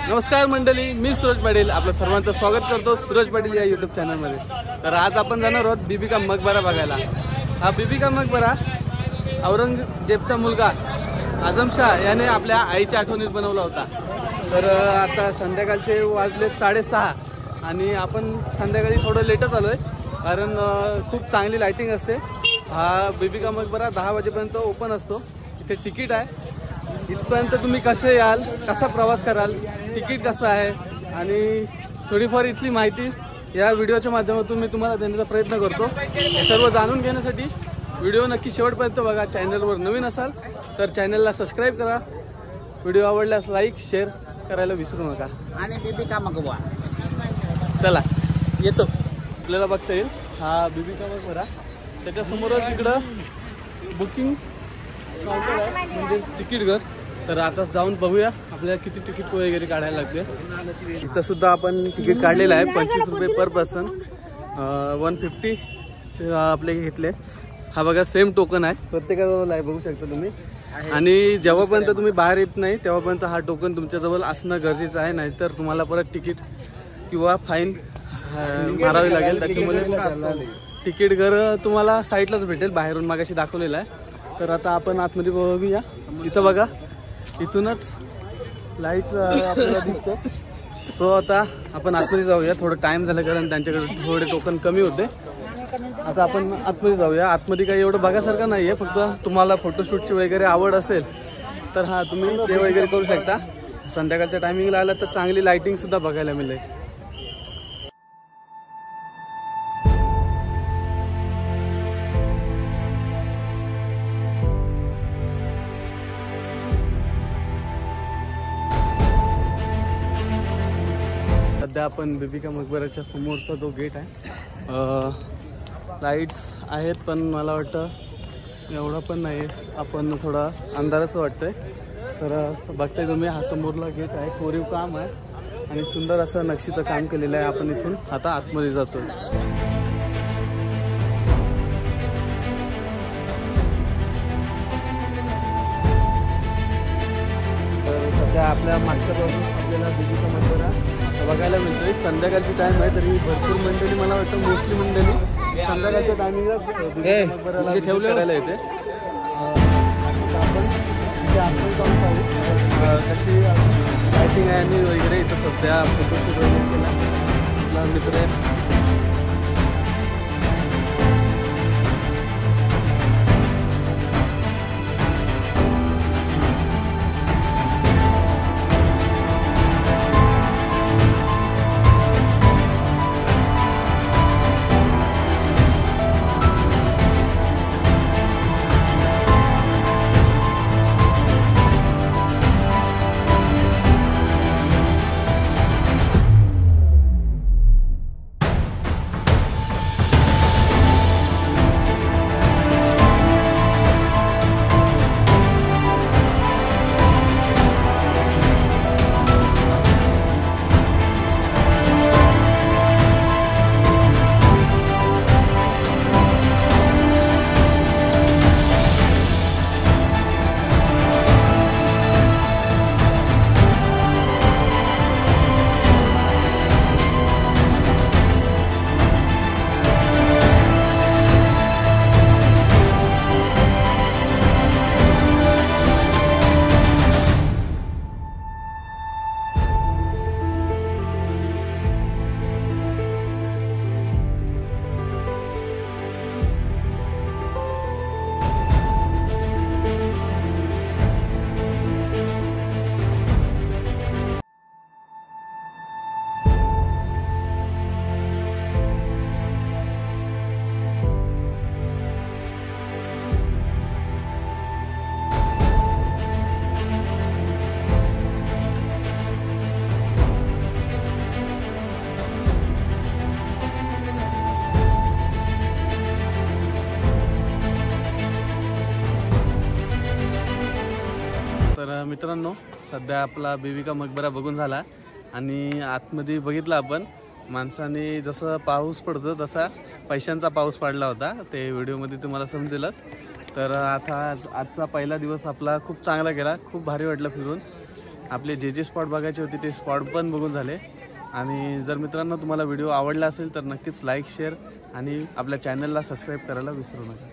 नमस्कार मंडळी, मी सूरज पाटील आपलं सर्वांचं स्वागत करतो सूरज पाटील या यूट्यूब चॅनलमध्ये। तर आज आपण जाणार आहोत बीबी का मकबरा बघायला। हा बीबी का मकबरा औरंगजेबचा मुलगा आझम शाह याने आपल्या आईच्या आठवणीत बनवला होता। तर आता संध्याकाळचे वाजले 6:30 आणि आपण संध्याकाळी थोडं लेटच आलोय कारण खूप चांगली लाइटिंग असते। हा बीबी का मकबरा 10 वाजेपर्यंत ओपन असतो। इथे तिकीट आहे। इथपर्यंत तुम्ही कसे याल, कसा प्रवास कराल, तिकीट कसं आहे आणि थोडीफार इथली माहिती या व्हिडिओच्या माध्यमातून मी तुम्हाला देण्याचा प्रयत्न करतो। हे सर्व जाणून घेण्यासाठी व्हिडिओ नक्की शेवटपर्यंत बघा। चॅनलवर नवीन असाल तर चॅनलला सबस्क्राईब करा। व्हिडिओ आवडल्यास लाईक शेअर करायला विसरू नका। आणि बीबी का मकबरा चला येतो, आपल्याला बघता येईल हा बीबी का मकबरा। त्याच्यासमोरच इकडं बुकिंग काउंटर आहे म्हणजे तिकीट घर। तर आता जाऊन बघूया आपल्याला किती तिकीट वगैरे काढायला लागते। इथं सुद्धा आपण तिकीट काढलेलं आहे 25 रुपये पर पर्सन। 150 आपले घेतले। हा बघा सेम टोकन आहे प्रत्येकाजवळ आहे, बघू शकता तुम्ही। आणि जेव्हापर्यंत तुम्ही बाहेर येत नाही तेव्हापर्यंत हा टोकन तुमच्याजवळ असणं गरजेचं आहे, नाहीतर तुम्हाला परत तिकीट किंवा फाईन मारावी लागेल। त्याच्यामुळे तिकीट घर तुम्हाला साईडलाच भेटेल, बाहेरून मागाशी दाखवलेलं आहे। तर आता आपण आतमध्ये बघूया। इथं बघा इथूनच लाईट आपल्याला दिसते। सो आता आपण आतमध्ये जाऊया। थोडं टाइम झालं कारण त्यांच्याकडे थोडे टोकन कमी होते। आता आपण आतमध्ये जाऊया। आतमध्ये काही एवढं बघासारखं नाहीये, फक्त तुम्हाला फोटोशूटची वगैरे आवड असेल तर हा तुम्ही ते वगैरे करू शकता। संध्याकाळच्या टायमिंगला आला तर चांगली लाइटिंग सुद्धा बघायला मिळेल। सध्या आपण बीबी का मकबराच्या समोरचा जो गेट आहे, लाईट्स आहेत पण मला वाटतं एवढा पण नाही आहे। आपण थोडा अंधारच वाटतंय। तर बघताय तुम्ही हा समोरला गेट आहे, कोरीव काम आहे आणि सुंदर असं नक्षीचं काम केलेलं आहे। आपण इथून आता आतमध्ये जातो। तर सध्या आपल्या मागच्या बाजूला आपल्याला बीबी का मकबरा बघायला मिळतोय। संध्याकाळची टाइम आहे तरी भरपूर मंडळी, मला वाटतं मोस्टली मंडळी संध्याकाळच्या टायमिंगला मकबराला ठेवलेला येते। आपण कशी लाइटिंग आहे आणि वगैरे इथं सध्या फोटोशूट वगैरे केला आपला मित्र आहे। तर मित्रांनो, सध्या आपला बीबी का मकबरा बघून झाला आणि आतमध्ये बघितलं आपण माणसाने जसं पाऊस पडतो तसा पैशांचा पाऊस पडला होता, ते व्हिडिओमध्ये तुम्हाला समजेलच। तर आता आजचा पहिला दिवस आपला खूप चांगला गेला, खूप भारी वाटलं फिरून। आपले जे स्पॉट बघायचे होते ते स्पॉट पण बघून झाले। आणि जर मित्रांनो तुम्हाला व्हिडिओ आवडला असेल तर नक्कीच लाईक शेअर आणि आपल्या चॅनलला सबस्क्राईब करायला विसरू नका।